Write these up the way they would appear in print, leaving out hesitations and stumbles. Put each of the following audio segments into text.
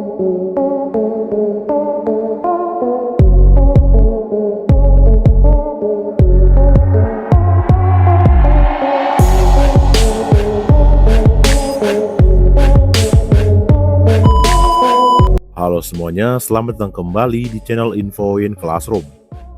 Halo semuanya, selamat datang kembali di channel Infoin Classroom.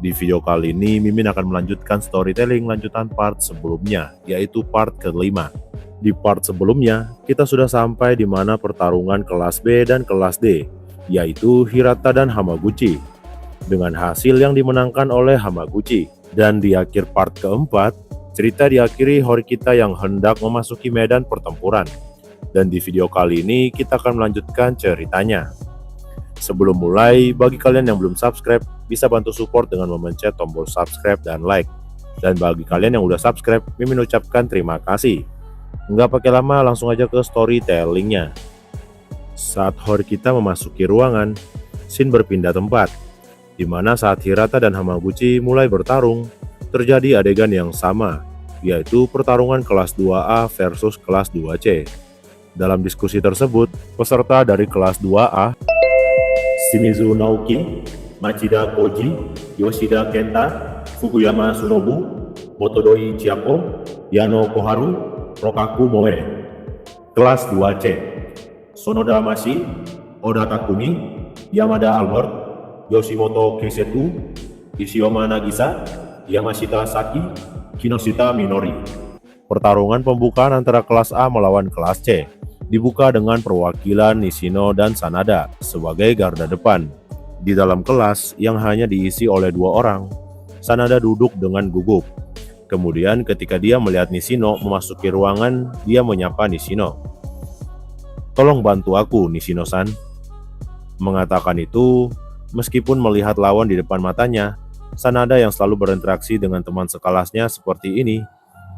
Di video kali ini, Mimin akan melanjutkan storytelling lanjutan part sebelumnya, yaitu part kelima. Di part sebelumnya, kita sudah sampai di mana pertarungan kelas B dan kelas D, yaitu Hirata dan Hamaguchi, dengan hasil yang dimenangkan oleh Hamaguchi. Dan di akhir part keempat, cerita diakhiri Horikita yang hendak memasuki medan pertempuran. Dan di video kali ini, kita akan melanjutkan ceritanya. Sebelum mulai, bagi kalian yang belum subscribe, bisa bantu support dengan memencet tombol subscribe dan like. Dan bagi kalian yang udah subscribe, Mimin ucapkan terima kasih. Nggak pakai lama, langsung aja ke storytellingnya. Saat Horikita memasuki ruangan, scene berpindah tempat, di mana saat Hirata dan Hamaguchi mulai bertarung, terjadi adegan yang sama, yaitu pertarungan kelas 2A versus kelas 2C. Dalam diskusi tersebut, peserta dari kelas 2A, Shimizu Naoki, Machida Koji, Yoshida Kenta, Fukuyama Shinobu, Motodoi Chiako, Yano Koharu, Rokaku Moe. Kelas 2C, Sonoda Mashi, Oda Takumi, Yamada Albert, Yoshimoto Keisetu, Ishiyama Nagisa, Yamashita Saki, Kinoshita Minori. Pertarungan pembukaan antara kelas A melawan kelas C dibuka dengan perwakilan Nishino dan Sanada sebagai garda depan. Di dalam kelas yang hanya diisi oleh 2 orang, Sanada duduk dengan gugup. Kemudian ketika dia melihat Nishino memasuki ruangan, dia menyapa Nishino. "Tolong bantu aku, Nishino-san." Mengatakan itu, meskipun melihat lawan di depan matanya, Sanada yang selalu berinteraksi dengan teman sekelasnya seperti ini,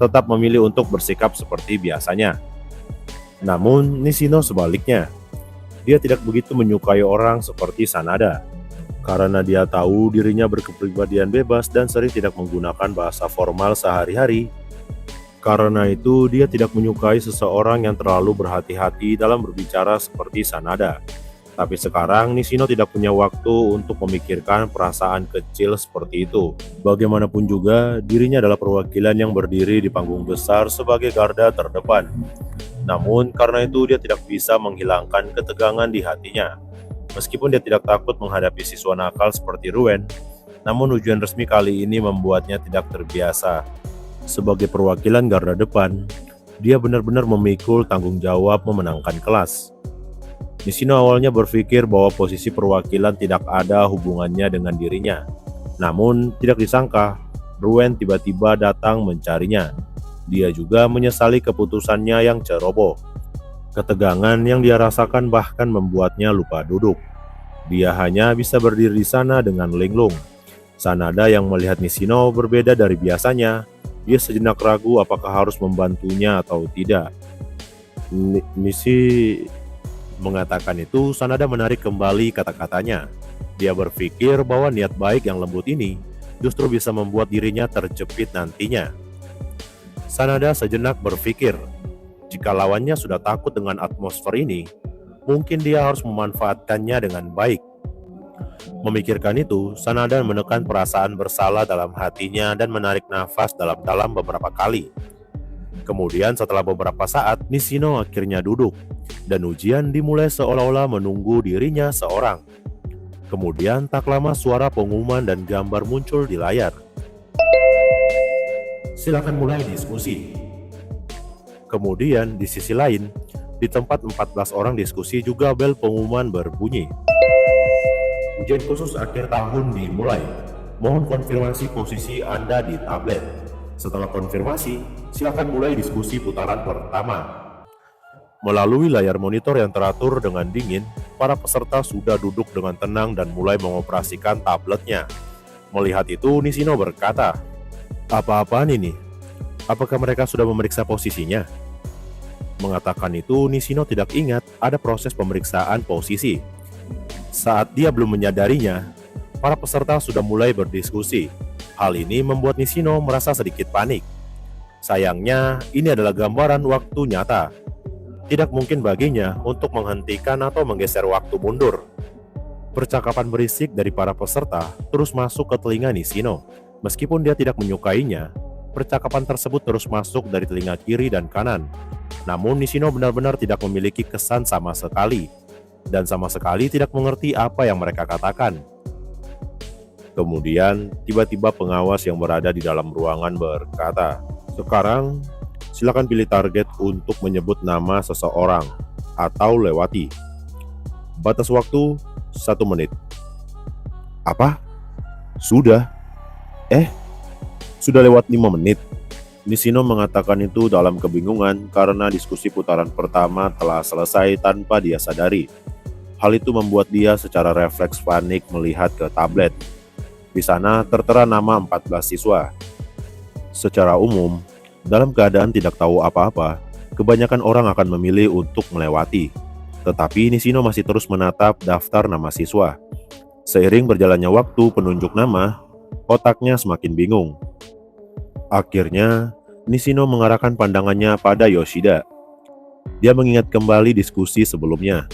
tetap memilih untuk bersikap seperti biasanya. Namun, Nishino sebaliknya. Dia tidak begitu menyukai orang seperti Sanada, karena dia tahu dirinya berkepribadian bebas dan sering tidak menggunakan bahasa formal sehari-hari. Karena itu, dia tidak menyukai seseorang yang terlalu berhati-hati dalam berbicara seperti Sanada. Tapi sekarang, Nishino tidak punya waktu untuk memikirkan perasaan kecil seperti itu. Bagaimanapun juga, dirinya adalah perwakilan yang berdiri di panggung besar sebagai garda terdepan. Namun, karena itu dia tidak bisa menghilangkan ketegangan di hatinya. Meskipun dia tidak takut menghadapi siswa nakal seperti Ruen, namun ujian resmi kali ini membuatnya tidak terbiasa. Sebagai perwakilan garda depan, dia benar-benar memikul tanggung jawab memenangkan kelas. Nishino awalnya berpikir bahwa posisi perwakilan tidak ada hubungannya dengan dirinya. Namun, tidak disangka, Ruen tiba-tiba datang mencarinya. Dia juga menyesali keputusannya yang ceroboh. Ketegangan yang dia rasakan bahkan membuatnya lupa duduk. Dia hanya bisa berdiri di sana dengan linglung. Sanada yang melihat Nishino berbeda dari biasanya, dia sejenak ragu apakah harus membantunya atau tidak. Nishi mengatakan itu, Sanada menarik kembali kata-katanya. Dia berpikir bahwa niat baik yang lembut ini justru bisa membuat dirinya terjepit nantinya. Sanada sejenak berpikir, jika lawannya sudah takut dengan atmosfer ini, mungkin dia harus memanfaatkannya dengan baik. Memikirkan itu, Sanada menekan perasaan bersalah dalam hatinya dan menarik nafas dalam-dalam beberapa kali. Kemudian setelah beberapa saat, Nishino akhirnya duduk, dan ujian dimulai seolah-olah menunggu dirinya seorang. Kemudian tak lama suara pengumuman dan gambar muncul di layar. "Silakan mulai diskusi." Kemudian di sisi lain, di tempat 14 orang diskusi juga bel pengumuman berbunyi. "Ujian khusus akhir tahun dimulai. Mohon konfirmasi posisi Anda di tablet. Setelah konfirmasi, silakan mulai diskusi putaran pertama." Melalui layar monitor yang teratur dengan dingin, para peserta sudah duduk dengan tenang dan mulai mengoperasikan tabletnya. Melihat itu, Nishino berkata, "Apa-apaan ini? Apakah mereka sudah memeriksa posisinya?" Mengatakan itu, Nishino tidak ingat ada proses pemeriksaan posisi. Saat dia belum menyadarinya, para peserta sudah mulai berdiskusi. Hal ini membuat Nishino merasa sedikit panik. Sayangnya, ini adalah gambaran waktu nyata. Tidak mungkin baginya untuk menghentikan atau menggeser waktu mundur. Percakapan berisik dari para peserta terus masuk ke telinga Nishino. Meskipun dia tidak menyukainya, percakapan tersebut terus masuk dari telinga kiri dan kanan. Namun Nishino benar-benar tidak memiliki kesan sama sekali, dan sama sekali tidak mengerti apa yang mereka katakan. Kemudian, tiba-tiba pengawas yang berada di dalam ruangan berkata, "Sekarang, silakan pilih target untuk menyebut nama seseorang atau lewati. Batas waktu 1 menit." Apa? Sudah? Sudah lewat 5 menit. Nishino mengatakan itu dalam kebingungan karena diskusi putaran pertama telah selesai tanpa dia sadari. Hal itu membuat dia secara refleks panik melihat ke tablet. Di sana tertera nama 14 siswa. Secara umum, dalam keadaan tidak tahu apa-apa, kebanyakan orang akan memilih untuk melewati. Tetapi Nishino masih terus menatap daftar nama siswa. Seiring berjalannya waktu penunjuk nama, otaknya semakin bingung. Akhirnya, Nishino mengarahkan pandangannya pada Yoshida. Dia mengingat kembali diskusi sebelumnya.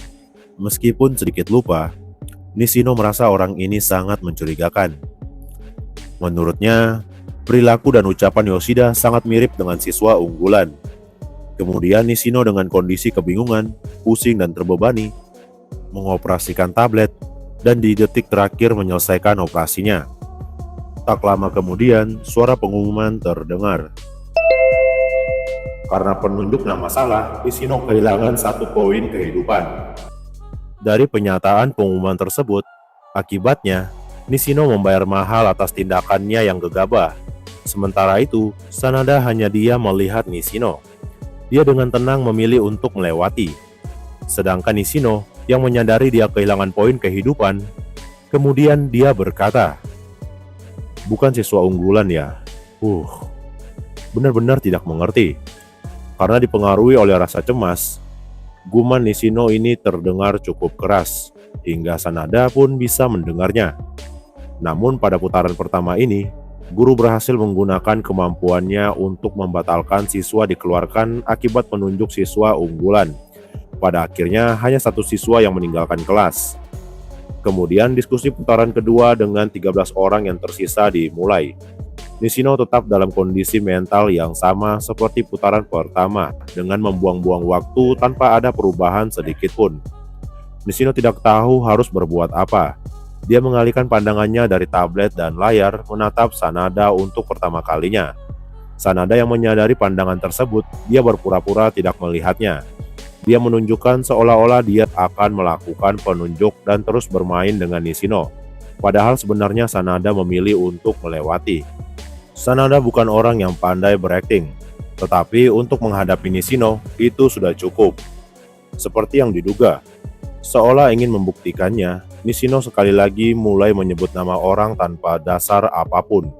Meskipun sedikit lupa, Nishino merasa orang ini sangat mencurigakan. Menurutnya, perilaku dan ucapan Yoshida sangat mirip dengan siswa unggulan. Kemudian Nishino dengan kondisi kebingungan, pusing dan terbebani, mengoperasikan tablet dan di detik terakhir menyelesaikan operasinya. Tak lama kemudian, suara pengumuman terdengar. Karena penunjuk nama salah, Nishino kehilangan 1 poin kehidupan. Dari penyataan pengumuman tersebut, akibatnya Nishino membayar mahal atas tindakannya yang gegabah. Sementara itu, Sanada hanya diam melihat Nishino. Dia dengan tenang memilih untuk melewati. Sedangkan Nishino yang menyadari dia kehilangan poin kehidupan, kemudian dia berkata, "Bukan siswa unggulan ya? Benar-benar tidak mengerti." Karena dipengaruhi oleh rasa cemas, guman Nishino ini terdengar cukup keras, hingga Sanada pun bisa mendengarnya. Namun pada putaran pertama ini, guru berhasil menggunakan kemampuannya untuk membatalkan siswa dikeluarkan akibat penunjuk siswa unggulan. Pada akhirnya hanya 1 siswa yang meninggalkan kelas. Kemudian diskusi putaran kedua dengan 13 orang yang tersisa dimulai. Nishino tetap dalam kondisi mental yang sama seperti putaran pertama, dengan membuang-buang waktu tanpa ada perubahan sedikit pun. Nishino tidak tahu harus berbuat apa. Dia mengalihkan pandangannya dari tablet dan layar menatap Sanada untuk pertama kalinya. Sanada yang menyadari pandangan tersebut, dia berpura-pura tidak melihatnya. Dia menunjukkan seolah-olah dia akan melakukan penunjuk dan terus bermain dengan Nishino. Padahal sebenarnya Sanada memilih untuk melewati. Sanada bukan orang yang pandai berakting, tetapi untuk menghadapi Nishino itu sudah cukup. Seperti yang diduga, seolah ingin membuktikannya, Nishino sekali lagi mulai menyebut nama orang tanpa dasar apapun.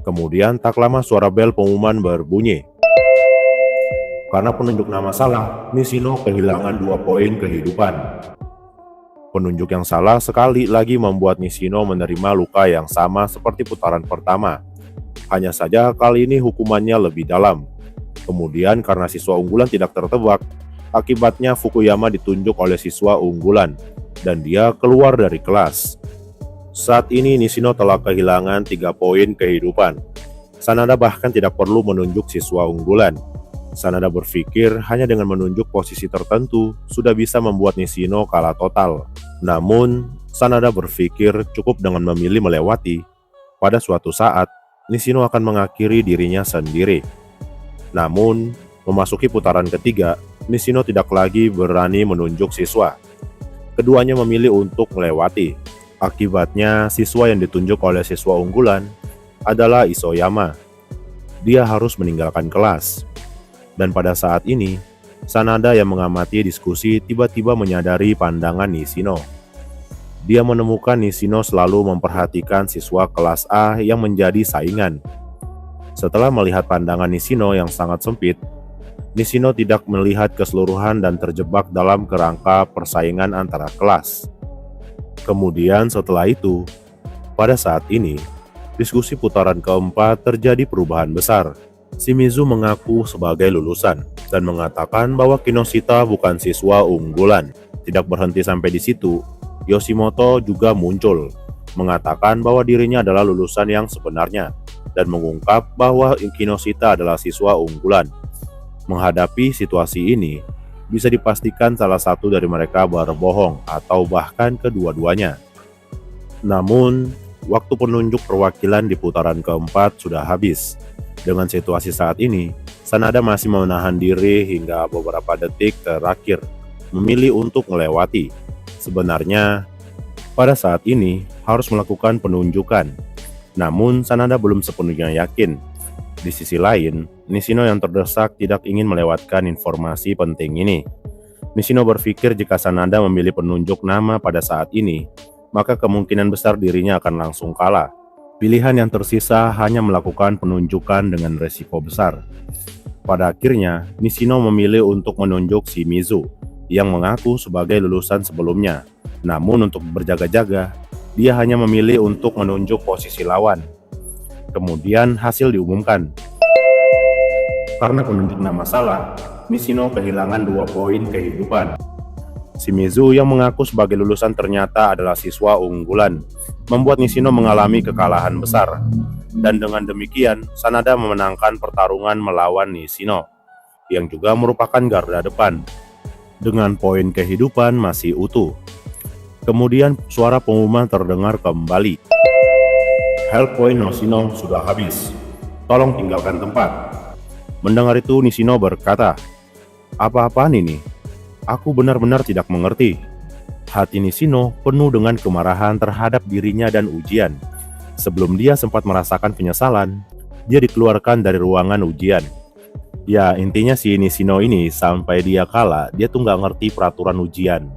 Kemudian tak lama suara bel pengumuman berbunyi. Karena penunjuk nama salah, Nishino kehilangan 2 poin kehidupan. Penunjuk yang salah sekali lagi membuat Nishino menerima luka yang sama seperti putaran pertama. Hanya saja kali ini hukumannya lebih dalam. Kemudian karena siswa unggulan tidak tertebak, akibatnya Fukuyama ditunjuk oleh siswa unggulan, dan dia keluar dari kelas. Saat ini Nishino telah kehilangan 3 poin kehidupan. Sanada bahkan tidak perlu menunjuk siswa unggulan. Sanada berpikir hanya dengan menunjuk posisi tertentu sudah bisa membuat Nishino kalah total. Namun, Sanada berpikir cukup dengan memilih melewati. Pada suatu saat, Nishino akan mengakhiri dirinya sendiri. Namun, memasuki putaran ketiga, Nishino tidak lagi berani menunjuk siswa. Keduanya memilih untuk melewati. Akibatnya, siswa yang ditunjuk oleh siswa unggulan adalah Isoyama. Dia harus meninggalkan kelas. Dan pada saat ini, Sanada yang mengamati diskusi tiba-tiba menyadari pandangan Nishino. Dia menemukan Nishino selalu memperhatikan siswa kelas A yang menjadi saingan. Setelah melihat pandangan Nishino yang sangat sempit, Nishino tidak melihat keseluruhan dan terjebak dalam kerangka persaingan antara kelas. Kemudian setelah itu, pada saat ini, diskusi putaran keempat terjadi perubahan besar. Shimizu mengaku sebagai lulusan dan mengatakan bahwa Kinoshita bukan siswa unggulan. Tidak berhenti sampai di situ, Yoshimoto juga muncul, mengatakan bahwa dirinya adalah lulusan yang sebenarnya dan mengungkap bahwa Kinoshita adalah siswa unggulan. Menghadapi situasi ini, bisa dipastikan salah satu dari mereka berbohong atau bahkan kedua-duanya. Namun, waktu penunjuk perwakilan di putaran keempat sudah habis. Dengan situasi saat ini, Sanada masih menahan diri hingga beberapa detik terakhir, memilih untuk melewati. Sebenarnya, pada saat ini harus melakukan penunjukan. Namun, Sanada belum sepenuhnya yakin. Di sisi lain, Nishino yang terdesak tidak ingin melewatkan informasi penting ini. Nishino berpikir jika Sanada memilih penunjuk nama pada saat ini, maka kemungkinan besar dirinya akan langsung kalah. Pilihan yang tersisa hanya melakukan penunjukan dengan resiko besar. Pada akhirnya, Nishino memilih untuk menunjuk Shimizu yang mengaku sebagai lulusan sebelumnya. Namun untuk berjaga-jaga, dia hanya memilih untuk menunjuk posisi lawan. Kemudian hasil diumumkan. Karena penunjuk nama salah, Nishino kehilangan 2 poin kehidupan. Shimizu yang mengaku sebagai lulusan ternyata adalah siswa unggulan, membuat Nishino mengalami kekalahan besar. Dan dengan demikian, Sanada memenangkan pertarungan melawan Nishino, yang juga merupakan garda depan. Dengan poin kehidupan masih utuh. Kemudian suara pengumuman terdengar kembali. Health point Nishino sudah habis. Tolong tinggalkan tempat. Mendengar itu Nishino berkata, "Apa-apaan ini? Aku benar-benar tidak mengerti." Hati Nishino penuh dengan kemarahan terhadap dirinya dan ujian. Sebelum dia sempat merasakan penyesalan, dia dikeluarkan dari ruangan ujian. Ya, intinya si Nishino ini sampai dia kalah, dia tuh nggak ngerti peraturan ujian.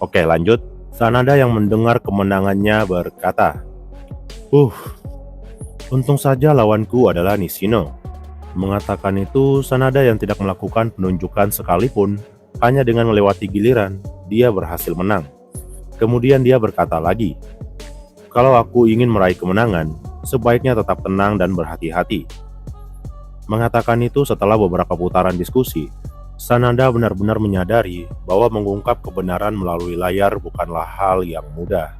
Oke, lanjut. Sanada yang mendengar kemenangannya berkata, untung saja lawanku adalah Nishino." Mengatakan itu, Sanada yang tidak melakukan penunjukan sekalipun, hanya dengan melewati giliran, dia berhasil menang. Kemudian dia berkata lagi, "Kalau aku ingin meraih kemenangan, sebaiknya tetap tenang dan berhati-hati." Mengatakan itu setelah beberapa putaran diskusi, Sanada benar-benar menyadari bahwa mengungkap kebenaran melalui layar bukanlah hal yang mudah.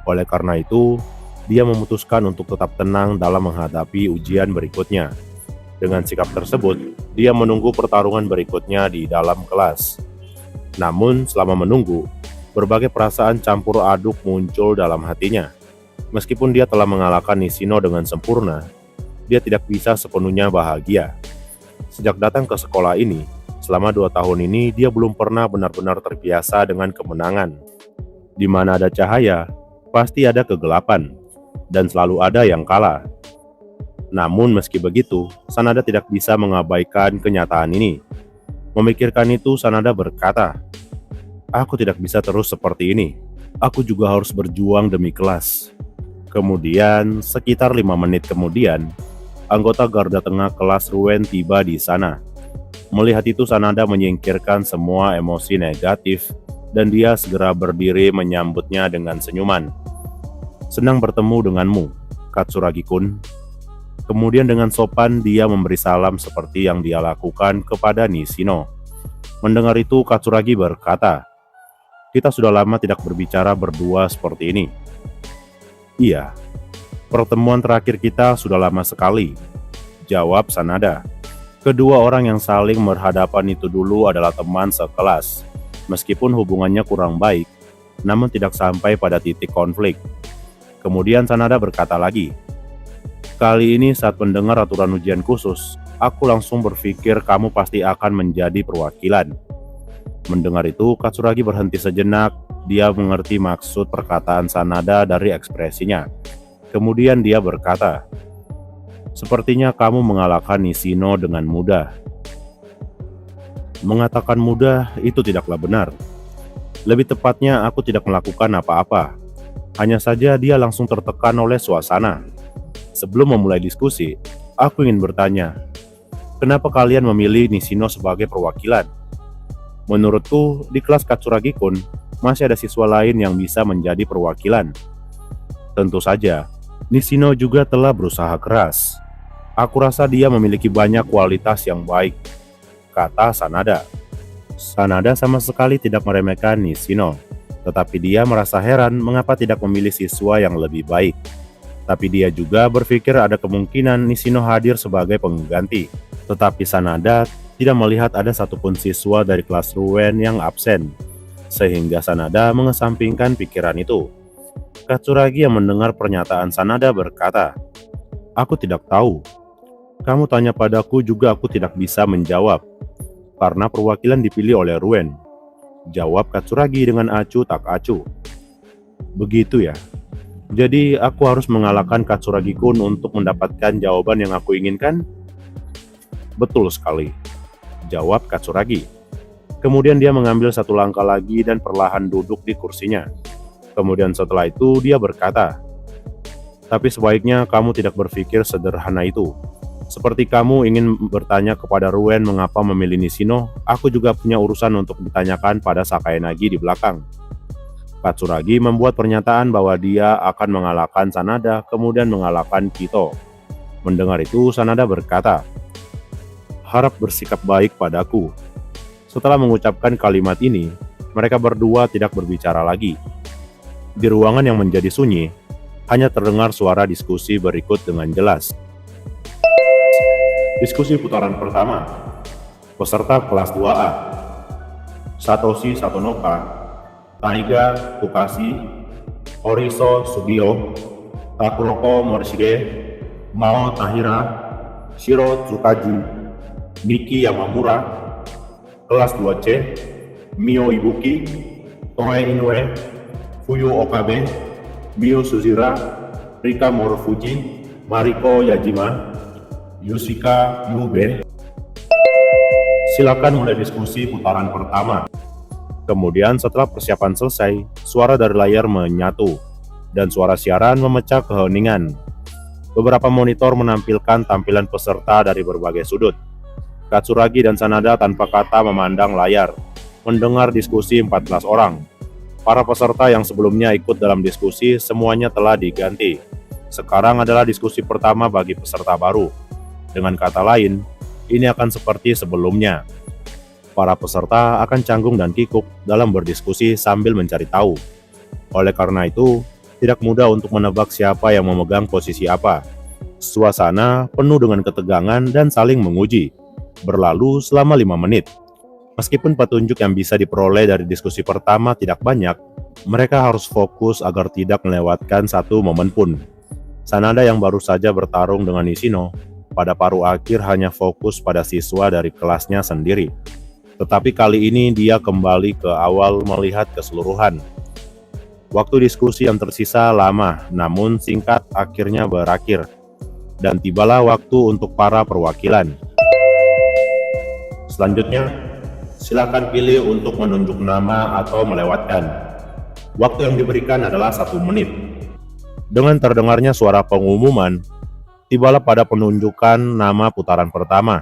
Oleh karena itu, dia memutuskan untuk tetap tenang dalam menghadapi ujian berikutnya. Dengan sikap tersebut, dia menunggu pertarungan berikutnya di dalam kelas. Namun, selama menunggu, berbagai perasaan campur aduk muncul dalam hatinya. Meskipun dia telah mengalahkan Nishino dengan sempurna, dia tidak bisa sepenuhnya bahagia. Sejak datang ke sekolah ini, selama 2 tahun ini dia belum pernah benar-benar terbiasa dengan kemenangan. Di mana ada cahaya, pasti ada kegelapan, dan selalu ada yang kalah. Namun meski begitu, Sanada tidak bisa mengabaikan kenyataan ini. Memikirkan itu, Sanada berkata, "Aku tidak bisa terus seperti ini. Aku juga harus berjuang demi kelas." Kemudian, sekitar 5 menit kemudian, anggota garda tengah kelas Ruen tiba di sana. Melihat itu, Sanada menyingkirkan semua emosi negatif, dan dia segera berdiri menyambutnya dengan senyuman. "Senang bertemu denganmu, Katsuragi-kun." Kemudian dengan sopan dia memberi salam seperti yang dia lakukan kepada Nishino. Mendengar itu, Katsuragi berkata, "Kita sudah lama tidak berbicara berdua seperti ini." "Iya, pertemuan terakhir kita sudah lama sekali," jawab Sanada. Kedua orang yang saling berhadapan itu dulu adalah teman sekelas. Meskipun hubungannya kurang baik, namun tidak sampai pada titik konflik. Kemudian Sanada berkata lagi, "Kali ini saat mendengar aturan ujian khusus, aku langsung berpikir kamu pasti akan menjadi perwakilan." Mendengar itu, Katsuragi berhenti sejenak. Dia mengerti maksud perkataan Sanada dari ekspresinya. Kemudian dia berkata, "Sepertinya kamu mengalahkan Nishino dengan mudah." Mengatakan mudah itu tidaklah benar. Lebih tepatnya, aku tidak melakukan apa-apa. Hanya saja dia langsung tertekan oleh suasana. Sebelum memulai diskusi, aku ingin bertanya, kenapa kalian memilih Nishino sebagai perwakilan? Menurutku, di kelas Katsuragi-kun, masih ada siswa lain yang bisa menjadi perwakilan. Tentu saja, Nishino juga telah berusaha keras. Aku rasa dia memiliki banyak kualitas yang baik, kata Sanada. Sanada sama sekali tidak meremehkan Nishino, tetapi dia merasa heran mengapa tidak memilih siswa yang lebih baik. Tapi dia juga berpikir ada kemungkinan Nishino hadir sebagai pengganti. Tetapi Sanada tidak melihat ada satupun siswa dari kelas Ruen yang absen, sehingga Sanada mengesampingkan pikiran itu. Katsuragi yang mendengar pernyataan Sanada berkata, "Aku tidak tahu. Kamu tanya padaku juga aku tidak bisa menjawab, karena perwakilan dipilih oleh Ruen," jawab Katsuragi dengan acuh tak acuh. "Begitu ya. Jadi aku harus mengalahkan Katsuragi-kun untuk mendapatkan jawaban yang aku inginkan?" "Betul sekali," jawab Katsuragi. Kemudian dia mengambil satu langkah lagi dan perlahan duduk di kursinya. Kemudian setelah itu dia berkata, "Tapi sebaiknya kamu tidak berpikir sederhana itu. Seperti kamu ingin bertanya kepada Ruen mengapa memilih Nishino, aku juga punya urusan untuk ditanyakan pada Sakayanagi di belakang." Katsuragi membuat pernyataan bahwa dia akan mengalahkan Sanada, kemudian mengalahkan Kito. Mendengar itu, Sanada berkata, "Harap bersikap baik padaku." Setelah mengucapkan kalimat ini, mereka berdua tidak berbicara lagi. Di ruangan yang menjadi sunyi, hanya terdengar suara diskusi berikut dengan jelas. Diskusi putaran pertama. Peserta kelas 2A. Satoshi Satonoka, Taiga Fukashi, Horiso Sugio, Takuroko Morishige, Mao Tahira, Shiro Tsukaji, Miki Yamamura. Kelas 2C, Mio Ibuki, Toe Inoue, Fuyu Okabe, Mio Suzira, Rika Morufuji, Mariko Yajima, Yoshika Yube. Silakan mulai diskusi putaran pertama. Kemudian setelah persiapan selesai, suara dari layar menyatu, dan suara siaran memecah keheningan. Beberapa monitor menampilkan tampilan peserta dari berbagai sudut. Katsuragi dan Sanada tanpa kata memandang layar, mendengar diskusi 14 orang. Para peserta yang sebelumnya ikut dalam diskusi semuanya telah diganti. Sekarang adalah diskusi pertama bagi peserta baru. Dengan kata lain, ini akan seperti sebelumnya. Para peserta akan canggung dan kikuk dalam berdiskusi sambil mencari tahu. Oleh karena itu, tidak mudah untuk menebak siapa yang memegang posisi apa. Suasana penuh dengan ketegangan dan saling menguji. Berlalu selama 5 menit. Meskipun petunjuk yang bisa diperoleh dari diskusi pertama tidak banyak, mereka harus fokus agar tidak melewatkan satu momen pun. Sanada yang baru saja bertarung dengan Nishino, pada paruh akhir hanya fokus pada siswa dari kelasnya sendiri. Tetapi kali ini dia kembali ke awal melihat keseluruhan. Waktu diskusi yang tersisa lama, namun singkat akhirnya berakhir. Dan tibalah waktu untuk para perwakilan. Selanjutnya, silakan pilih untuk menunjuk nama atau melewatkan. Waktu yang diberikan adalah 1 menit. Dengan terdengarnya suara pengumuman, tibalah pada penunjukan nama putaran pertama.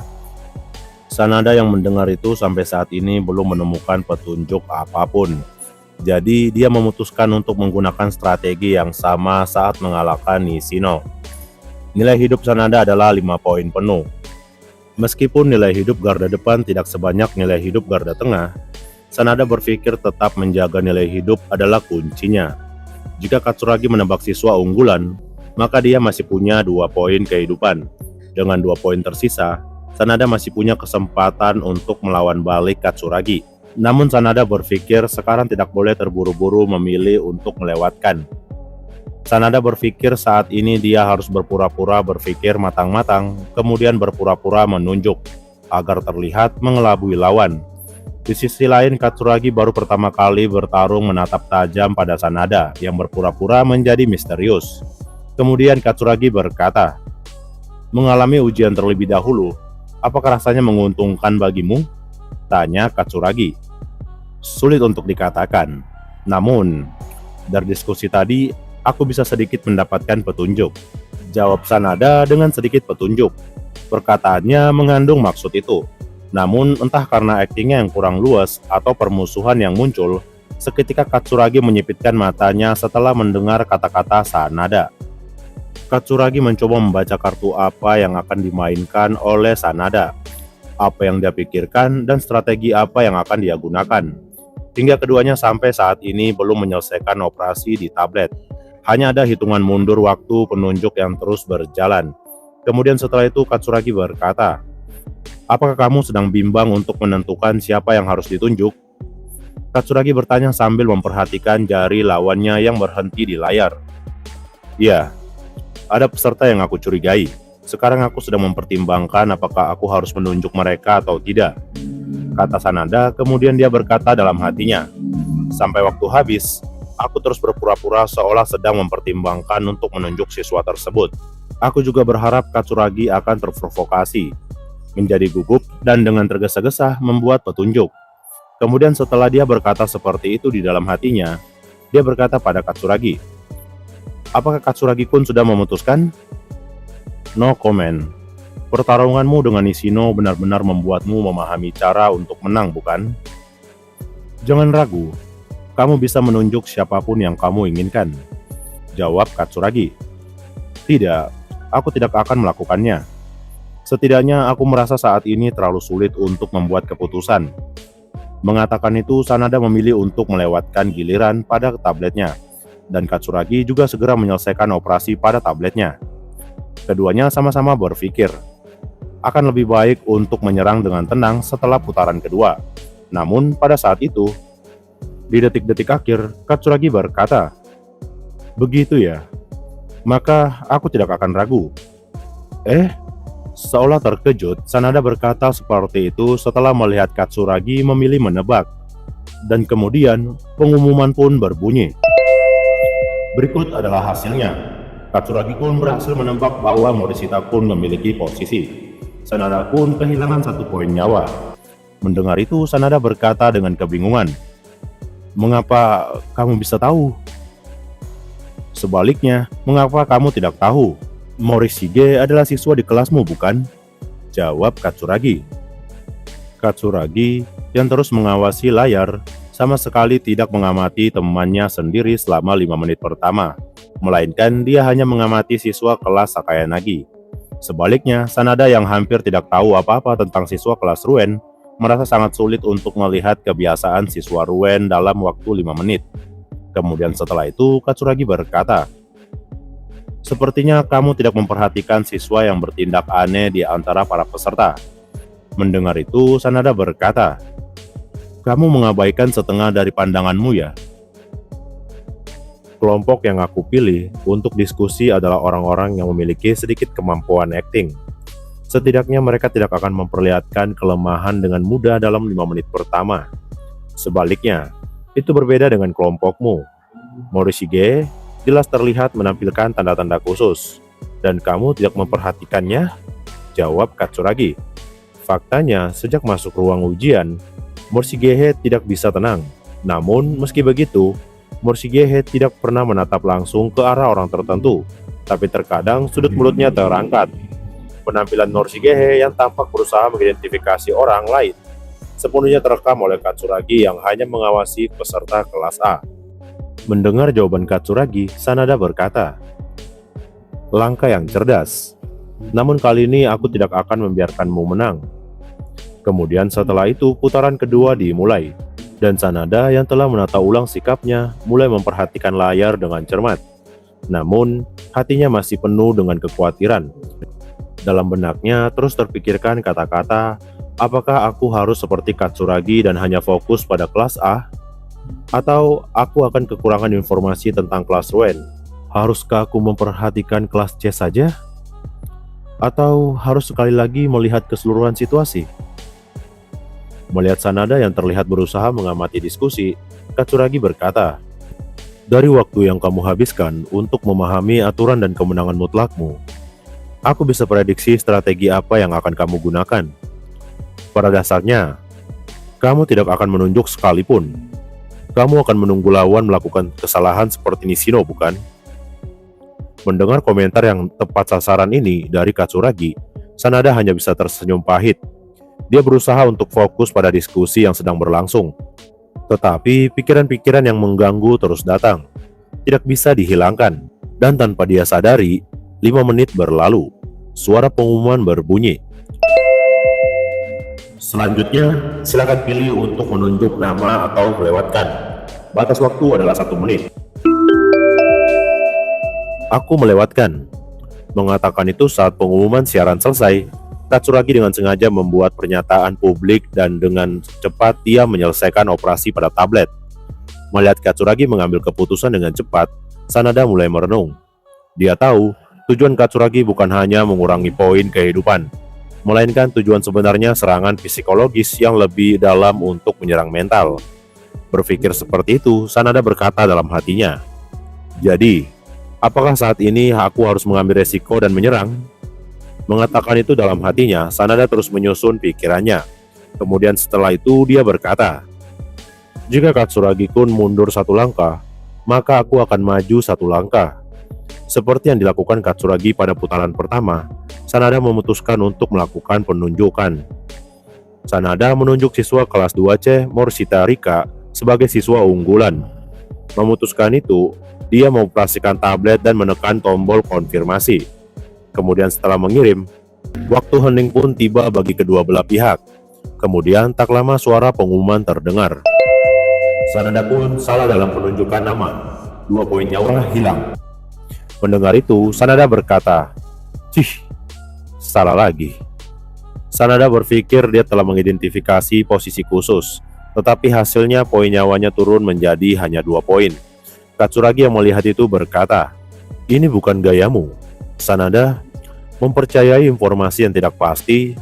Sanada yang mendengar itu sampai saat ini belum menemukan petunjuk apapun. Jadi dia memutuskan untuk menggunakan strategi yang sama saat mengalahkan Nishino. Nilai hidup Sanada adalah 5 poin penuh. Meskipun nilai hidup garda depan tidak sebanyak nilai hidup garda tengah, Sanada berpikir tetap menjaga nilai hidup adalah kuncinya. Jika Katsuragi menebak siswa unggulan, maka dia masih punya 2 poin kehidupan. Dengan 2 poin tersisa, Sanada masih punya kesempatan untuk melawan balik Katsuragi. Namun Sanada berpikir sekarang tidak boleh terburu-buru memilih untuk melewatkan. Sanada berpikir saat ini dia harus berpura-pura berpikir matang-matang, kemudian berpura-pura menunjuk, agar terlihat mengelabui lawan. Di sisi lain, Katsuragi baru pertama kali bertarung menatap tajam pada Sanada yang berpura-pura menjadi misterius. Kemudian Katsuragi berkata, "Mengalami ujian terlebih dahulu, apakah rasanya menguntungkan bagimu?" tanya Katsuragi. "Sulit untuk dikatakan. Namun, dari diskusi tadi, aku bisa sedikit mendapatkan petunjuk," jawab Sanada dengan sedikit petunjuk. Perkataannya mengandung maksud itu. Namun entah karena aktingnya yang kurang luas atau permusuhan yang muncul, seketika Katsuragi menyipitkan matanya setelah mendengar kata-kata Sanada. Katsuragi mencoba membaca kartu apa yang akan dimainkan oleh Sanada, apa yang dia pikirkan, dan strategi apa yang akan dia gunakan. Hingga keduanya sampai saat ini belum menyelesaikan operasi di tablet. Hanya ada hitungan mundur waktu penunjuk yang terus berjalan. Kemudian setelah itu Katsuragi berkata, "Apakah kamu sedang bimbang untuk menentukan siapa yang harus ditunjuk?" Katsuragi bertanya sambil memperhatikan jari lawannya yang berhenti di layar. "Ya, ada peserta yang aku curigai. Sekarang aku sedang mempertimbangkan apakah aku harus menunjuk mereka atau tidak," kata Sanada. Kemudian dia berkata dalam hatinya, "Sampai waktu habis, aku terus berpura-pura seolah sedang mempertimbangkan untuk menunjuk siswa tersebut." Aku juga berharap Katsuragi akan terprovokasi, menjadi gugup, dan dengan tergesa-gesa membuat petunjuk. Kemudian setelah dia berkata seperti itu di dalam hatinya, dia berkata pada Katsuragi, "Apakah Katsuragi-kun sudah memutuskan?" "No comment. Pertarunganmu dengan Nishino benar-benar membuatmu memahami cara untuk menang, bukan? Jangan ragu, kamu bisa menunjuk siapapun yang kamu inginkan," jawab Katsuragi. "Tidak, aku tidak akan melakukannya. Setidaknya aku merasa saat ini terlalu sulit untuk membuat keputusan." Mengatakan itu, Sanada memilih untuk melewatkan giliran pada tabletnya, dan Katsuragi juga segera menyelesaikan operasi pada tabletnya. Keduanya sama-sama berpikir, akan lebih baik untuk menyerang dengan tenang setelah putaran kedua. Namun pada saat itu, di detik-detik akhir, Katsuragi berkata, "Begitu ya, maka aku tidak akan ragu." Seolah terkejut, Sanada berkata seperti itu setelah melihat Katsuragi memilih menebak. Dan kemudian pengumuman pun berbunyi. Berikut adalah hasilnya. Katsuragi-kun berhasil menebak bahwa Morishita-kun memiliki posisi. Sanada-kun kehilangan 1 poin nyawa. Mendengar itu, Sanada berkata dengan kebingungan, "Mengapa kamu bisa tahu?" "Sebaliknya, mengapa kamu tidak tahu? Morishige adalah siswa di kelasmu, bukan?" jawab Katsuragi. Katsuragi yang terus mengawasi layar sama sekali tidak mengamati temannya sendiri selama 5 menit pertama, melainkan dia hanya mengamati siswa kelas Sakayanagi. Sebaliknya, Sanada yang hampir tidak tahu apa-apa tentang siswa kelas Ruen merasa sangat sulit untuk melihat kebiasaan siswa Ruen dalam waktu 5 menit. Kemudian setelah itu, Katsuragi berkata, "Sepertinya kamu tidak memperhatikan siswa yang bertindak aneh di antara para peserta." Mendengar itu, Sanada berkata, "Kamu mengabaikan setengah dari pandanganmu ya. Kelompok yang aku pilih untuk diskusi adalah orang-orang yang memiliki sedikit kemampuan acting. Setidaknya mereka tidak akan memperlihatkan kelemahan dengan mudah dalam 5 menit pertama. Sebaliknya, itu berbeda dengan kelompokmu. Morishige jelas terlihat menampilkan tanda-tanda khusus, dan kamu tidak memperhatikannya," jawab Katsuragi. Faktanya, sejak masuk ruang ujian, Morishige tidak bisa tenang. Namun, meski begitu, Morishige tidak pernah menatap langsung ke arah orang tertentu, tapi terkadang sudut mulutnya terangkat. Penampilan Morishige yang tampak berusaha mengidentifikasi orang lain sepenuhnya terekam oleh Katsuragi yang hanya mengawasi peserta kelas A. Mendengar jawaban Katsuragi, Sanada berkata, "Langkah yang cerdas. Namun kali ini aku tidak akan membiarkanmu menang." Kemudian setelah itu putaran kedua dimulai, dan Sanada yang telah menata ulang sikapnya mulai memperhatikan layar dengan cermat. Namun hatinya masih penuh dengan kekhawatiran. Dalam benaknya terus terpikirkan kata-kata, apakah aku harus seperti Katsuragi dan hanya fokus pada kelas A? Atau aku akan kekurangan informasi tentang kelas Ruen? Haruskah aku memperhatikan kelas C saja? Atau harus sekali lagi melihat keseluruhan situasi? Melihat Sanada yang terlihat berusaha mengamati diskusi, Katsuragi berkata, "Dari waktu yang kamu habiskan untuk memahami aturan dan kemenangan mutlakmu, aku bisa prediksi strategi apa yang akan kamu gunakan. Pada dasarnya, kamu tidak akan menunjuk sekalipun. Kamu akan menunggu lawan melakukan kesalahan seperti Nishino, bukan?" Mendengar komentar yang tepat sasaran ini dari Katsuragi, Sanada hanya bisa tersenyum pahit. Dia berusaha untuk fokus pada diskusi yang sedang berlangsung. Tetapi pikiran-pikiran yang mengganggu terus datang, tidak bisa dihilangkan. Dan tanpa dia sadari, 5 menit berlalu. Suara pengumuman berbunyi. Selanjutnya, silakan pilih untuk menunjuk nama atau melewatkan. Batas waktu adalah 1 menit. Aku melewatkan. Mengatakan itu saat pengumuman siaran selesai, Katsuragi dengan sengaja membuat pernyataan publik dan dengan cepat dia menyelesaikan operasi pada tablet. Melihat Katsuragi mengambil keputusan dengan cepat, Sanada mulai merenung. Dia tahu tujuan Katsuragi bukan hanya mengurangi poin kehidupan, melainkan tujuan sebenarnya serangan psikologis yang lebih dalam untuk menyerang mental. Berpikir seperti itu, Sanada berkata dalam hatinya, "Jadi, apakah saat ini aku harus mengambil resiko dan menyerang?" Mengatakan itu dalam hatinya, Sanada terus menyusun pikirannya. Kemudian setelah itu dia berkata, "Jika Katsuragi-kun mundur 1 langkah, maka aku akan maju 1 langkah." Seperti yang dilakukan Katsuragi pada putaran pertama, Sanada memutuskan untuk melakukan penunjukan. Sanada menunjuk siswa kelas 2C Morishita Rika sebagai siswa unggulan. Memutuskan itu, dia mengoperasikan tablet dan menekan tombol konfirmasi. Kemudian setelah mengirim, waktu hening pun tiba bagi kedua belah pihak. Kemudian tak lama suara pengumuman terdengar. Sanada pun salah dalam penunjukan nama. 2 poin nyawa hilang. Mendengar itu, Sanada berkata, "Cih, salah lagi." Sanada berpikir dia telah mengidentifikasi posisi khusus, tetapi hasilnya poin nyawanya turun menjadi hanya 2 poin. Katsuragi yang melihat itu berkata, "Ini bukan gayamu, Sanada. Mempercayai informasi yang tidak pasti,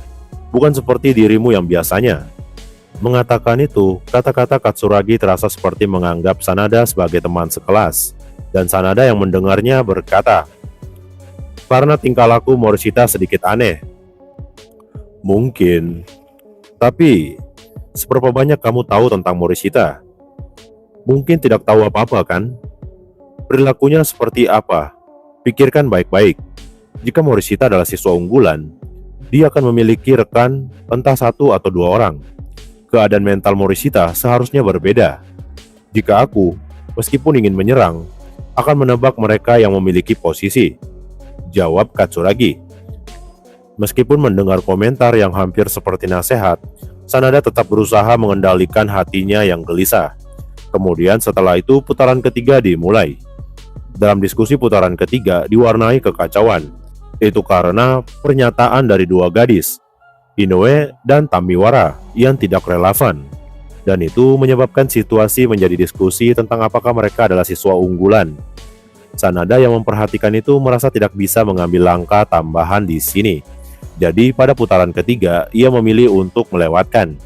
bukan seperti dirimu yang biasanya." Mengatakan itu, kata-kata Katsuragi terasa seperti menganggap Sanada sebagai teman sekelas, dan Sanada yang mendengarnya berkata, "Karena tingkah laku Morishita sedikit aneh." "Mungkin, tapi seberapa banyak kamu tahu tentang Morishita? Mungkin tidak tahu apa-apa kan? Perilakunya seperti apa? Pikirkan baik-baik. Jika Morishita adalah siswa unggulan, dia akan memiliki rekan entah 1 atau 2 orang. Keadaan mental Morishita seharusnya berbeda. Jika aku, meskipun ingin menyerang, akan menebak mereka yang memiliki posisi," jawab Katsuragi. Meskipun mendengar komentar yang hampir seperti nasihat, Sanada tetap berusaha mengendalikan hatinya yang gelisah. Kemudian setelah itu putaran ketiga dimulai. Dalam diskusi putaran ketiga diwarnai kekacauan. Itu karena pernyataan dari 2 gadis, Inoue dan Tamiwara, yang tidak relevan. Dan itu menyebabkan situasi menjadi diskusi tentang apakah mereka adalah siswa unggulan. Sanada yang memperhatikan itu merasa tidak bisa mengambil langkah tambahan di sini. Jadi pada putaran ketiga, ia memilih untuk melewatkan.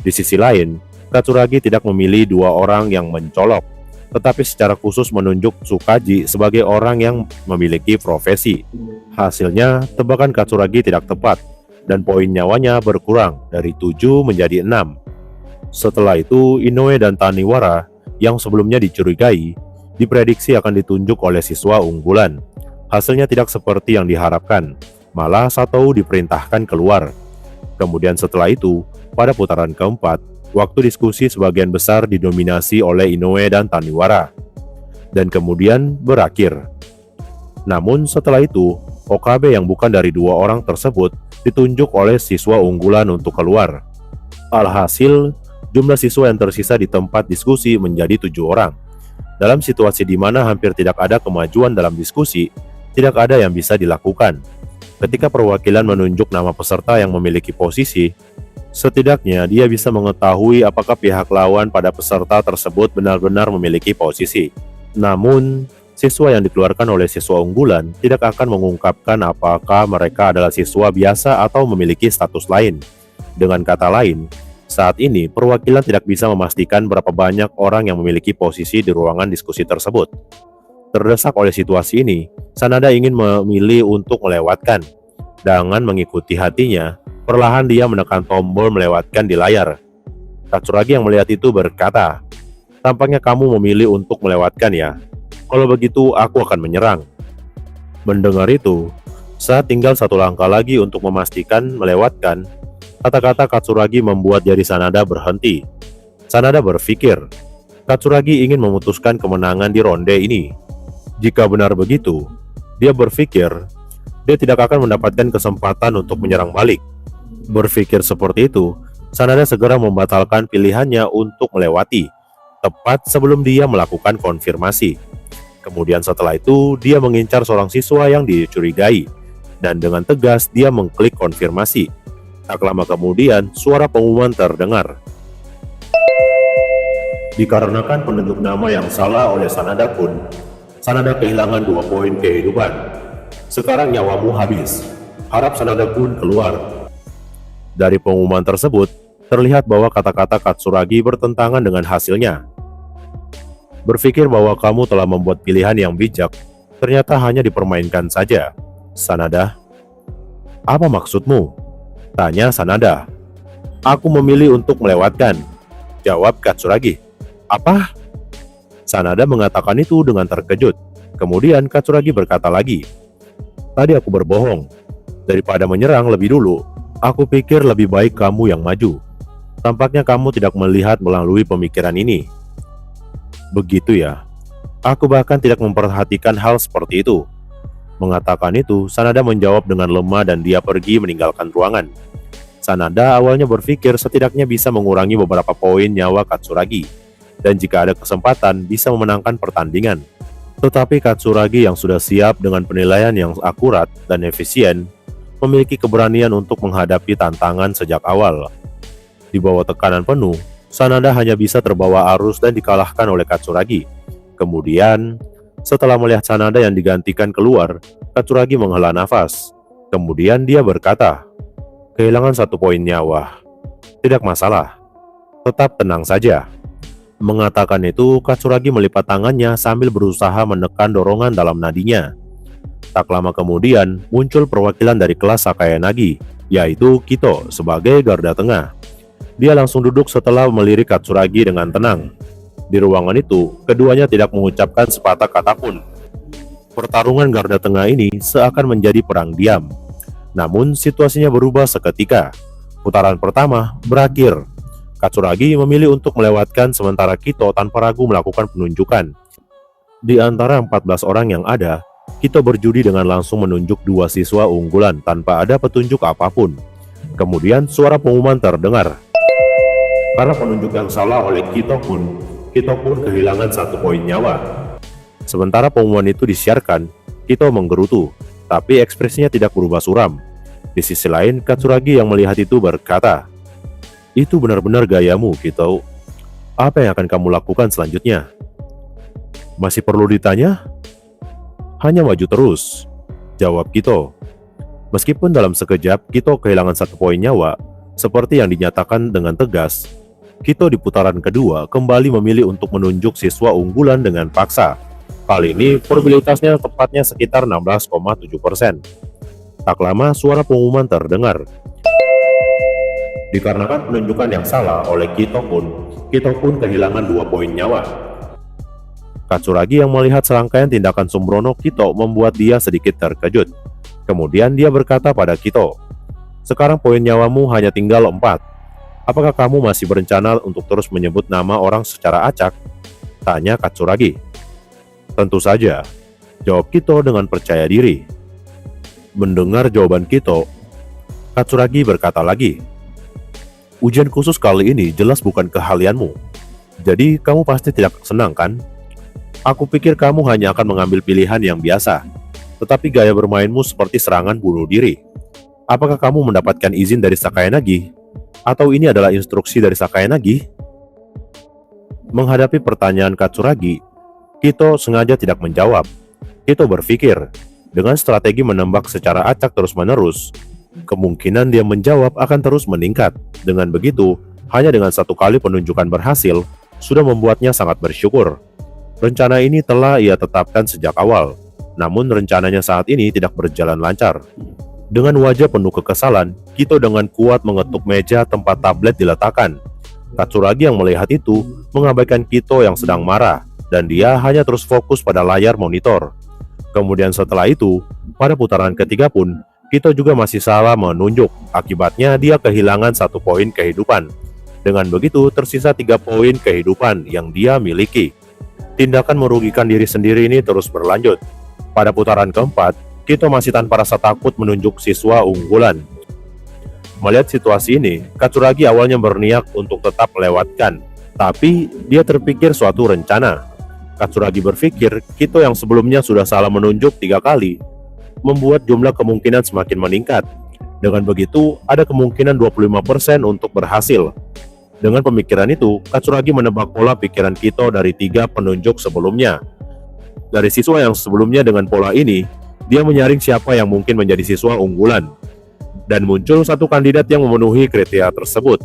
Di sisi lain, Katsuragi tidak memilih 2 orang yang mencolok, tetapi secara khusus menunjuk Tsukaji sebagai orang yang memiliki profesi. Hasilnya, tebakan Katsuragi tidak tepat, dan poin nyawanya berkurang dari 7 menjadi 6. Setelah itu, Inoue dan Taniwara yang sebelumnya dicurigai, diprediksi akan ditunjuk oleh siswa unggulan. Hasilnya tidak seperti yang diharapkan, malah Satou diperintahkan keluar. Kemudian setelah itu, pada putaran keempat, waktu diskusi sebagian besar didominasi oleh Inoue dan Taniwara, dan kemudian berakhir. Namun setelah itu, Okabe yang bukan dari 2 orang tersebut ditunjuk oleh siswa unggulan untuk keluar. Alhasil, jumlah siswa yang tersisa di tempat diskusi menjadi 7 orang. Dalam situasi di mana hampir tidak ada kemajuan dalam diskusi, tidak ada yang bisa dilakukan. Ketika perwakilan menunjuk nama peserta yang memiliki posisi, setidaknya dia bisa mengetahui apakah pihak lawan pada peserta tersebut benar-benar memiliki posisi. Namun, siswa yang dikeluarkan oleh siswa unggulan tidak akan mengungkapkan apakah mereka adalah siswa biasa atau memiliki status lain. Dengan kata lain, saat ini perwakilan tidak bisa memastikan berapa banyak orang yang memiliki posisi di ruangan diskusi tersebut. Terdesak oleh situasi ini, Sanada ingin memilih untuk melewatkan. Dengan mengikuti hatinya, perlahan dia menekan tombol melewatkan di layar. Katsuragi yang melihat itu berkata, "Tampaknya kamu memilih untuk melewatkan ya. Kalau begitu, aku akan menyerang." Mendengar itu, saat tinggal 1 langkah lagi untuk memastikan melewatkan, kata-kata Katsuragi membuat jari Sanada berhenti. Sanada berpikir, Katsuragi ingin memutuskan kemenangan di ronde ini. Jika benar begitu, Dia berpikir dia tidak akan mendapatkan kesempatan untuk menyerang balik. Berpikir seperti itu, Sanada segera membatalkan pilihannya untuk melewati, tepat sebelum dia melakukan konfirmasi. Kemudian setelah itu, dia mengincar seorang siswa yang dicurigai, dan dengan tegas dia mengklik konfirmasi. Tak lama kemudian, suara pengumuman terdengar. Dikarenakan penunjuk nama yang salah oleh Sanada pun, Sanada kehilangan 2 poin kehidupan. Sekarang nyawamu habis. Harap Sanada pun keluar. Dari pengumuman tersebut, terlihat bahwa kata-kata Katsuragi bertentangan dengan hasilnya. Berpikir bahwa kamu telah membuat pilihan yang bijak, ternyata hanya dipermainkan saja. Sanada, apa maksudmu? Tanya Sanada. Aku memilih untuk melewatkan, jawab Katsuragi. Apa? Sanada mengatakan itu dengan terkejut. Kemudian Katsuragi berkata lagi, tadi aku berbohong. Daripada menyerang lebih dulu, aku pikir lebih baik kamu yang maju. Tampaknya kamu tidak melihat melalui pemikiran ini. Begitu ya. Aku bahkan tidak memperhatikan hal seperti itu. Mengatakan itu, Sanada menjawab dengan lemah dan dia pergi meninggalkan ruangan. Sanada awalnya berpikir setidaknya bisa mengurangi beberapa poin nyawa Katsuragi, dan jika ada kesempatan bisa memenangkan pertandingan. Tetapi Katsuragi yang sudah siap dengan penilaian yang akurat dan efisien, memiliki keberanian untuk menghadapi tantangan sejak awal. Di bawah tekanan penuh, Sanada hanya bisa terbawa arus dan dikalahkan oleh Katsuragi. Kemudian, setelah melihat Sanada yang digantikan keluar, Katsuragi menghela nafas. Kemudian dia berkata, kehilangan 1 poin nyawa. Tidak masalah. Tetap tenang saja. Mengatakan itu, Katsuragi melipat tangannya sambil berusaha menekan dorongan dalam nadinya. Tak lama kemudian, muncul perwakilan dari kelas Sakayanagi, yaitu Kito sebagai garda tengah. Dia langsung duduk setelah melirik Katsuragi dengan tenang. Di ruangan itu, keduanya tidak mengucapkan sepatah kata pun. Pertarungan garda tengah ini seakan menjadi perang diam. Namun situasinya berubah seketika. Putaran pertama berakhir. Katsuragi memilih untuk melewatkan sementara Kito tanpa ragu melakukan penunjukan. Di antara 14 orang yang ada, Kito berjudi dengan langsung menunjuk 2 siswa unggulan tanpa ada petunjuk apapun. Kemudian suara pengumuman terdengar. Karena penunjuk yang salah oleh Kito pun kehilangan 1 poin nyawa. Sementara pengumuman itu disiarkan, Kito menggerutu, tapi ekspresinya tidak berubah suram. Di sisi lain, Katsuragi yang melihat itu berkata, itu benar-benar gayamu, Kito. Apa yang akan kamu lakukan selanjutnya? Masih perlu ditanya? Hanya maju terus, jawab Kito. Meskipun dalam sekejap Kito kehilangan 1 poin nyawa, seperti yang dinyatakan dengan tegas, Kito di putaran kedua kembali memilih untuk menunjuk siswa unggulan dengan paksa. Kali ini probabilitasnya tepatnya sekitar 16,7%. Tak lama suara pengumuman terdengar. Dikarenakan penunjukan yang salah oleh Kito pun kehilangan 2 poin nyawa. Katsuragi yang melihat serangkaian tindakan sembrono Kito membuat dia sedikit terkejut. Kemudian dia berkata pada Kito, sekarang poin nyawamu hanya tinggal 4. Apakah kamu masih berencana untuk terus menyebut nama orang secara acak? Tanya Katsuragi. Tentu saja, jawab Kito dengan percaya diri. Mendengar jawaban Kito, Katsuragi berkata lagi, ujian khusus kali ini jelas bukan keahlianmu. Jadi kamu pasti tidak senang kan? Aku pikir kamu hanya akan mengambil pilihan yang biasa, tetapi gaya bermainmu seperti serangan bunuh diri. Apakah kamu mendapatkan izin dari Sakayanagi? Atau ini adalah instruksi dari Sakayanagi? Menghadapi pertanyaan Katsuragi, Kito sengaja tidak menjawab. Kito berpikir, dengan strategi menembak secara acak terus-menerus, kemungkinan dia menjawab akan terus meningkat. Dengan begitu, hanya dengan 1 kali penunjukan berhasil, sudah membuatnya sangat bersyukur. Rencana ini telah ia tetapkan sejak awal, namun rencananya saat ini tidak berjalan lancar. Dengan wajah penuh kekesalan, Kito dengan kuat mengetuk meja tempat tablet diletakkan. Katsuragi yang melihat itu mengabaikan Kito yang sedang marah, dan dia hanya terus fokus pada layar monitor. Kemudian setelah itu, pada putaran ketiga pun, Kito juga masih salah menunjuk. Akibatnya dia kehilangan 1 poin kehidupan. Dengan begitu tersisa 3 poin kehidupan yang dia miliki. Tindakan merugikan diri sendiri ini terus berlanjut. Pada putaran keempat, Kito masih tanpa rasa takut menunjuk siswa unggulan. Melihat situasi ini, Katsuragi awalnya berniat untuk tetap melewatkan, tapi dia terpikir suatu rencana. Katsuragi berpikir Kito yang sebelumnya sudah salah menunjuk 3 kali, membuat jumlah kemungkinan semakin meningkat. Dengan begitu, ada kemungkinan 25% untuk berhasil. Dengan pemikiran itu, Katsuragi menebak pola pikiran Kito dari 3 penunjuk sebelumnya. Dari siswa yang sebelumnya dengan pola ini, dia menyaring siapa yang mungkin menjadi siswa unggulan. Dan muncul satu kandidat yang memenuhi kriteria tersebut.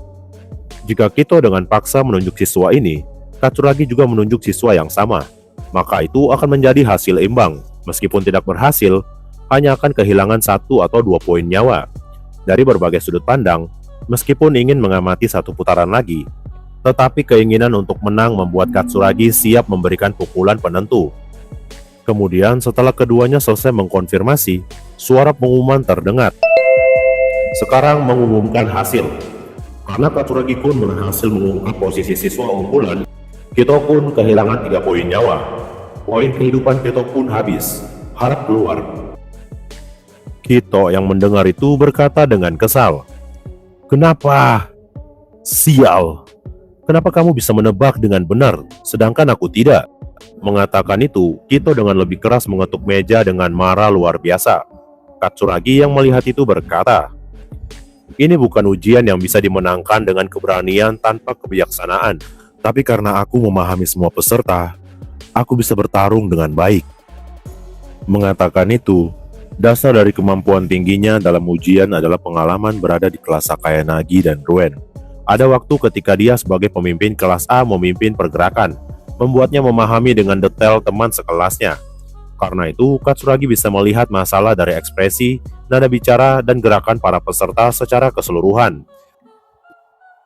Jika Kito dengan paksa menunjuk siswa ini, Katsuragi juga menunjuk siswa yang sama, maka itu akan menjadi hasil imbang. Meskipun tidak berhasil, hanya akan kehilangan 1 atau 2 poin nyawa. Dari berbagai sudut pandang, meskipun ingin mengamati satu putaran lagi, tetapi keinginan untuk menang membuat Katsuragi siap memberikan pukulan penentu. Kemudian setelah keduanya selesai mengkonfirmasi, suara pengumuman terdengar. Sekarang mengumumkan hasil. Karena Katsuragi-kun berhasil mengungkap posisi siswa unggulan, Kito-kun kehilangan 3 poin nyawa. Poin kehidupan Kito pun habis. Harap keluar. Kito yang mendengar itu berkata dengan kesal, "Kenapa? Sial. Kenapa kamu bisa menebak dengan benar, sedangkan aku tidak?" Mengatakan itu, Kito dengan lebih keras mengetuk meja dengan marah luar biasa. Katsuragi yang melihat itu berkata, "Ini bukan ujian yang bisa dimenangkan dengan keberanian tanpa kebijaksanaan. Tapi karena aku memahami semua peserta, aku bisa bertarung dengan baik." Mengatakan itu, dasar dari kemampuan tingginya dalam ujian adalah pengalaman berada di kelas Sakayanagi dan Ruen. Ada waktu ketika dia sebagai pemimpin kelas A memimpin pergerakan, membuatnya memahami dengan detail teman sekelasnya. Karena itu, Katsuragi bisa melihat masalah dari ekspresi, nada bicara, dan gerakan para peserta secara keseluruhan.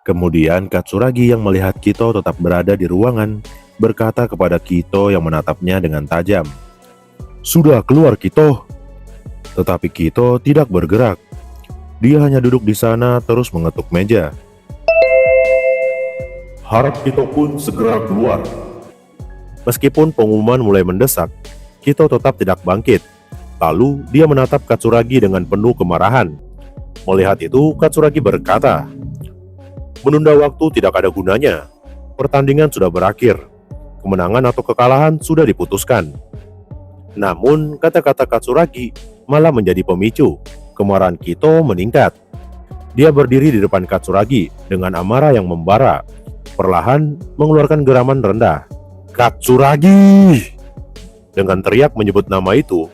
Kemudian Katsuragi yang melihat Kito tetap berada di ruangan, berkata kepada Kito yang menatapnya dengan tajam, "Sudah keluar, Kito." Tetapi Kito tidak bergerak. Dia hanya duduk di sana terus mengetuk meja. "Harap Kito pun segera keluar." Meskipun pengumuman mulai mendesak, Kito tetap tidak bangkit. Lalu dia menatap Katsuragi dengan penuh kemarahan. Melihat itu, Katsuragi berkata, "Menunda waktu tidak ada gunanya. Pertandingan sudah berakhir. Kemenangan atau kekalahan sudah diputuskan." Namun, kata-kata Katsuragi malah menjadi pemicu. Kemarahan Kito meningkat. Dia berdiri di depan Katsuragi dengan amarah yang membara. Perlahan mengeluarkan geraman rendah. "Katsuragi!" Dengan teriak menyebut nama itu,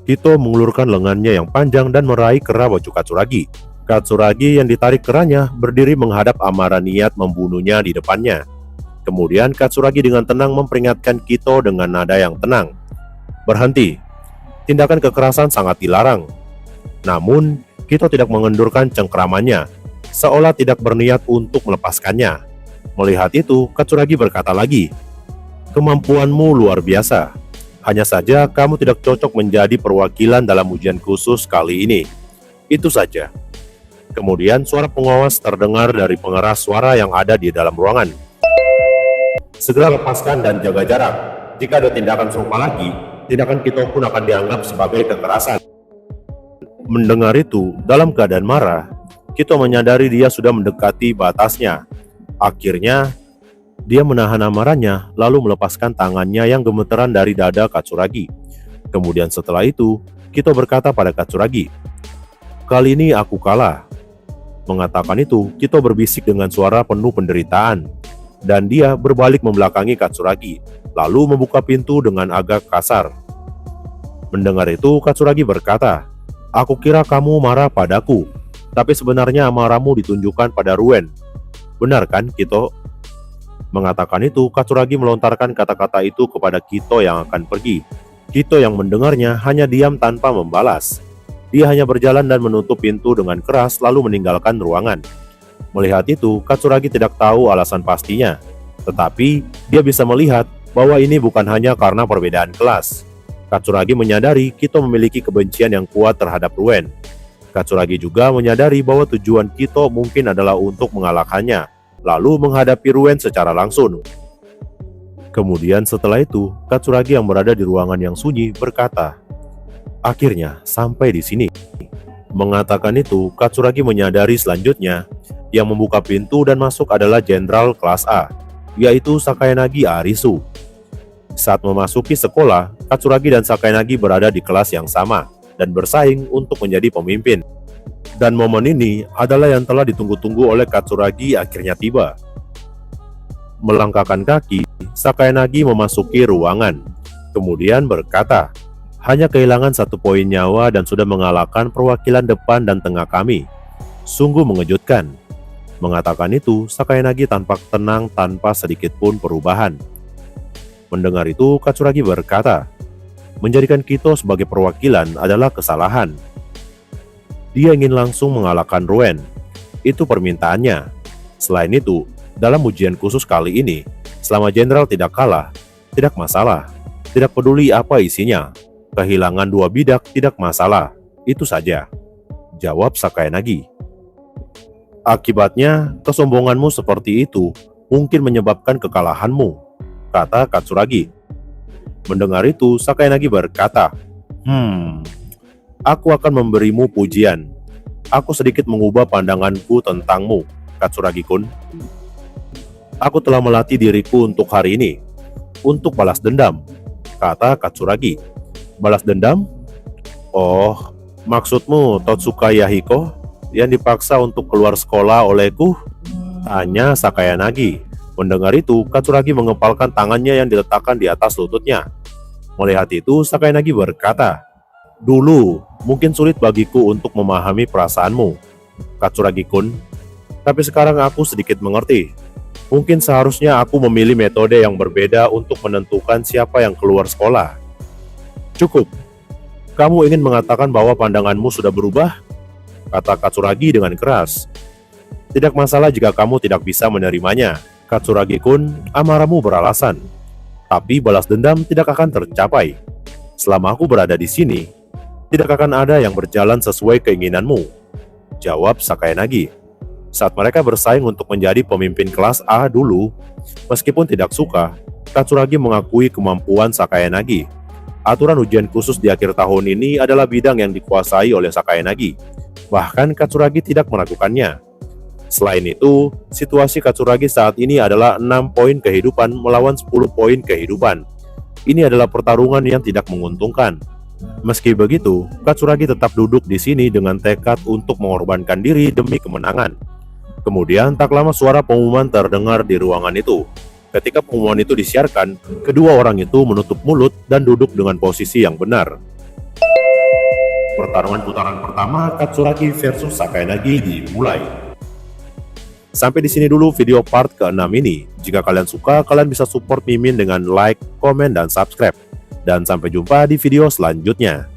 Kito mengulurkan lengannya yang panjang dan meraih kera baju Katsuragi. Katsuragi yang ditarik keranya berdiri menghadap amarah niat membunuhnya di depannya. Kemudian Katsuragi dengan tenang memperingatkan Kito dengan nada yang tenang. "Berhenti. Tindakan kekerasan sangat dilarang." Namun, Kito tidak mengendurkan cengkeramannya, seolah tidak berniat untuk melepaskannya. Melihat itu, Katsuragi berkata lagi, "Kemampuanmu luar biasa. Hanya saja kamu tidak cocok menjadi perwakilan dalam ujian khusus kali ini. Itu saja." Kemudian suara pengawas terdengar dari pengeras suara yang ada di dalam ruangan. "Segera lepaskan dan jaga jarak. Jika ada tindakan serupa lagi, tindakan Kito pun akan dianggap sebagai kekerasan." Mendengar itu, dalam keadaan marah, Kito menyadari dia sudah mendekati batasnya. Akhirnya, dia menahan amarahnya lalu melepaskan tangannya yang gemeteran dari dada Katsuragi. Kemudian setelah itu, Kito berkata pada Katsuragi, "Kali ini aku kalah." Mengatakan itu, Kito berbisik dengan suara penuh penderitaan, dan dia berbalik membelakangi Katsuragi, lalu membuka pintu dengan agak kasar. Mendengar itu, Katsuragi berkata, "Aku kira kamu marah padaku, tapi sebenarnya amarahmu ditunjukkan pada Ruen. Benar kan, Kito?" Mengatakan itu, Katsuragi melontarkan kata-kata itu kepada Kito yang akan pergi. Kito yang mendengarnya hanya diam tanpa membalas. Dia hanya berjalan dan menutup pintu dengan keras lalu meninggalkan ruangan. Melihat itu, Katsuragi tidak tahu alasan pastinya. Tetapi, dia bisa melihat bahwa ini bukan hanya karena perbedaan kelas. Katsuragi menyadari Kito memiliki kebencian yang kuat terhadap Ruen. Katsuragi juga menyadari bahwa tujuan Kito mungkin adalah untuk mengalahkannya, lalu menghadapi Ruen secara langsung. Kemudian setelah itu, Katsuragi yang berada di ruangan yang sunyi berkata, Akhirnya sampai di sini. Mengatakan itu, Katsuragi menyadari selanjutnya yang membuka pintu dan masuk adalah jenderal kelas A, yaitu Sakayanagi Arisu. Saat memasuki sekolah, Katsuragi dan Sakayanagi berada di kelas yang sama dan bersaing untuk menjadi pemimpin. Dan momen ini adalah yang telah ditunggu-tunggu oleh Katsuragi akhirnya tiba. Melangkahkan kaki, Sakayanagi memasuki ruangan, kemudian berkata, "Hanya kehilangan 1 poin nyawa dan sudah mengalahkan perwakilan depan dan tengah kami. Sungguh mengejutkan." Mengatakan itu, Sakayanagi tampak tenang tanpa sedikit pun perubahan. Mendengar itu, Katsuragi berkata, "Menjadikan Kito sebagai perwakilan adalah kesalahan. Dia ingin langsung mengalahkan Ruen. Itu permintaannya. Selain itu, dalam ujian khusus kali ini, selama jenderal tidak kalah, tidak masalah. Tidak peduli apa isinya. Kehilangan 2 bidak tidak masalah. Itu saja," jawab Sakayanagi. "Akibatnya, kesombonganmu seperti itu mungkin menyebabkan kekalahanmu," kata Katsuragi. Mendengar itu, Sakayanagi berkata, Aku akan memberimu pujian. Aku sedikit mengubah pandanganku tentangmu, Katsuragi-kun. Aku telah melatih diriku untuk hari ini, untuk balas dendam," kata Katsuragi. "Balas dendam? Oh, maksudmu Totsuka Yahiko yang dipaksa untuk keluar sekolah olehku?" tanya Sakayanagi. Mendengar itu, Katsuragi mengepalkan tangannya yang diletakkan di atas lututnya. Melihat itu, Sakayanagi berkata, "Dulu, mungkin sulit bagiku untuk memahami perasaanmu, Katsuragi-kun. Tapi sekarang aku sedikit mengerti. Mungkin seharusnya aku memilih metode yang berbeda untuk menentukan siapa yang keluar sekolah." "Cukup. Kamu ingin mengatakan bahwa pandanganmu sudah berubah?" kata Katsuragi dengan keras. "Tidak masalah jika kamu tidak bisa menerimanya, Katsuragi-kun," amarahmu beralasan. "Tapi balas dendam tidak akan tercapai. Selama aku berada di sini, tidak akan ada yang berjalan sesuai keinginanmu," jawab Sakayanagi. Saat mereka bersaing untuk menjadi pemimpin kelas A dulu, meskipun tidak suka, Katsuragi mengakui kemampuan Sakayanagi. Aturan ujian khusus di akhir tahun ini adalah bidang yang dikuasai oleh Sakayanagi. Bahkan Katsuragi tidak meragukannya. Selain itu, situasi Katsuragi saat ini adalah 6 poin kehidupan melawan 10 poin kehidupan. Ini adalah pertarungan yang tidak menguntungkan. Meski begitu, Katsuragi tetap duduk di sini dengan tekad untuk mengorbankan diri demi kemenangan. Kemudian tak lama suara pengumuman terdengar di ruangan itu. Ketika pengumuman itu disiarkan, kedua orang itu menutup mulut dan duduk dengan posisi yang benar. Pertarungan putaran pertama Katsuragi versus Sakayanagi dimulai. Sampai di sini dulu video part ke-6 ini. Jika kalian suka, kalian bisa support Mimin dengan like, komen, dan subscribe. Dan sampai jumpa di video selanjutnya.